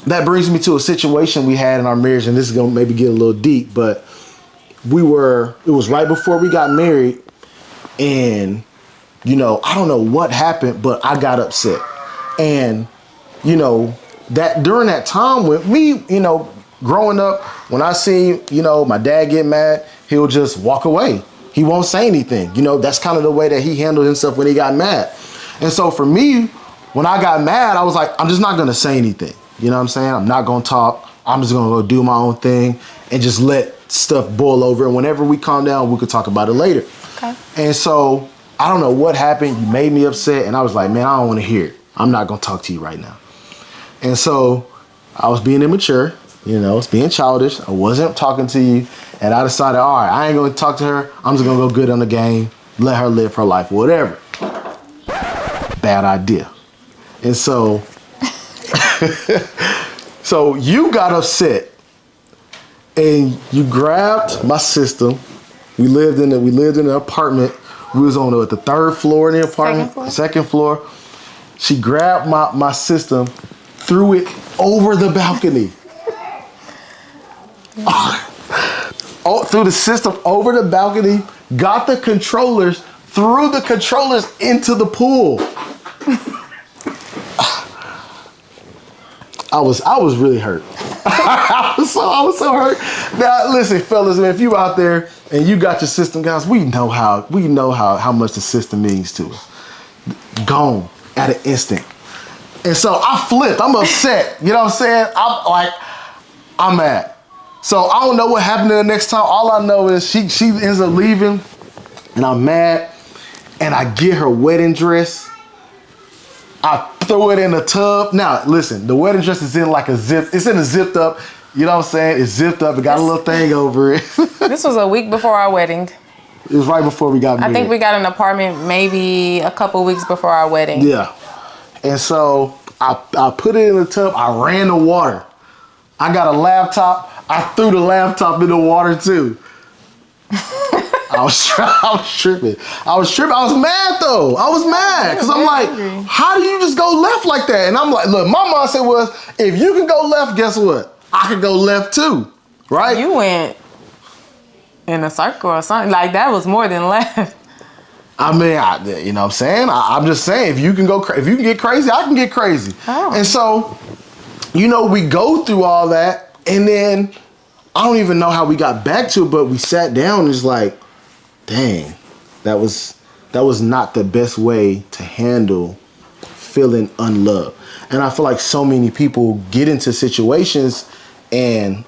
that brings me to a situation we had in our marriage, and this is gonna maybe get a little deep, but it was right before we got married, and I don't know what happened, but I got upset. And that during that time with me, growing up, when I see my dad get mad, he'll just walk away. He won't say anything. That's kind of the way that he handled himself when he got mad. And so for me, when I got mad, I was like, I'm just not gonna say anything. You know what I'm saying? I'm not gonna talk. I'm just gonna go do my own thing and just let stuff boil over. And whenever we calm down, we could talk about it later. Okay. And so I don't know what happened. You made me upset, and I was like, man, I don't want to hear it. I'm not gonna talk to you right now. And so I was being immature, I was being childish. I wasn't talking to you, and I decided, all right, I ain't gonna talk to her. I'm just gonna go good on the game, let her live her life, whatever. Bad idea. And so, so you got upset, and you grabbed my system. We lived in an apartment. We was on the third floor in the apartment, second floor. She grabbed my system, threw it over the balcony. Threw the system over the balcony, got the controllers, threw the controllers into the pool. I was really hurt. I was so hurt. Now listen, fellas, man, if you out there and you got your system, guys, we know how much the system means to us. Gone at an instant. And so I flipped. I'm upset. You know what I'm saying? I'm mad. So I don't know what happened to the next time. All I know is she ends up leaving, and I'm mad. And I get her wedding dress. I throw it in the tub. Now, listen, the wedding dress is in like a zip. It's in a zipped up. You know what I'm saying? It's zipped up. It got a little thing over it. This was a week before our wedding. It was right before we got married. I think we got an apartment maybe a couple weeks before our wedding. Yeah. And so I put it in the tub. I ran the water. I got a laptop. I threw the laptop in the water too. I was tripping. I was mad though. I was mad because I'm like, how do you just go left like that? And I'm like, look, my mindset was, if you can go left, guess what? I can go left too, right? You went in a circle or something. Like that was more than left. I mean, you know what I'm saying? I'm just saying, if you can get crazy, I can get crazy. Oh. And so, we go through all that, and then I don't even know how we got back to it, but we sat down and it's like, dang, that was not the best way to handle feeling unloved. And I feel like so many people get into situations and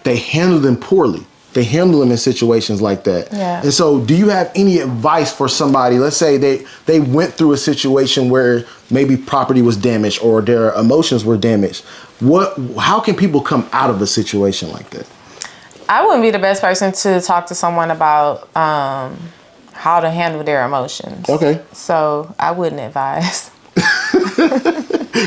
they handle them poorly. They handle them in situations like that. Yeah. And so do you have any advice for somebody? Let's say they went through a situation where maybe property was damaged or their emotions were damaged. How can people come out of a situation like that? I wouldn't be the best person to talk to someone about how to handle their emotions. Okay. So I wouldn't advise.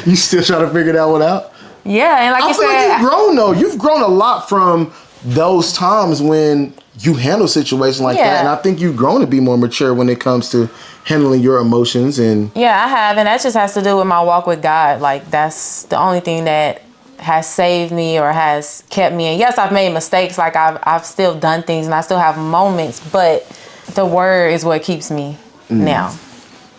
You still trying to figure that one out? Yeah, and I feel like you've grown though. You've grown a lot from those times when you handle situations like that, and I think you've grown to be more mature when it comes to handling your emotions. And yeah, I have, and that just has to do with my walk with God. Like that's the only thing that has saved me or has kept me. And yes, I've made mistakes. Like I've still done things, and I still have moments, but the word is what keeps me now.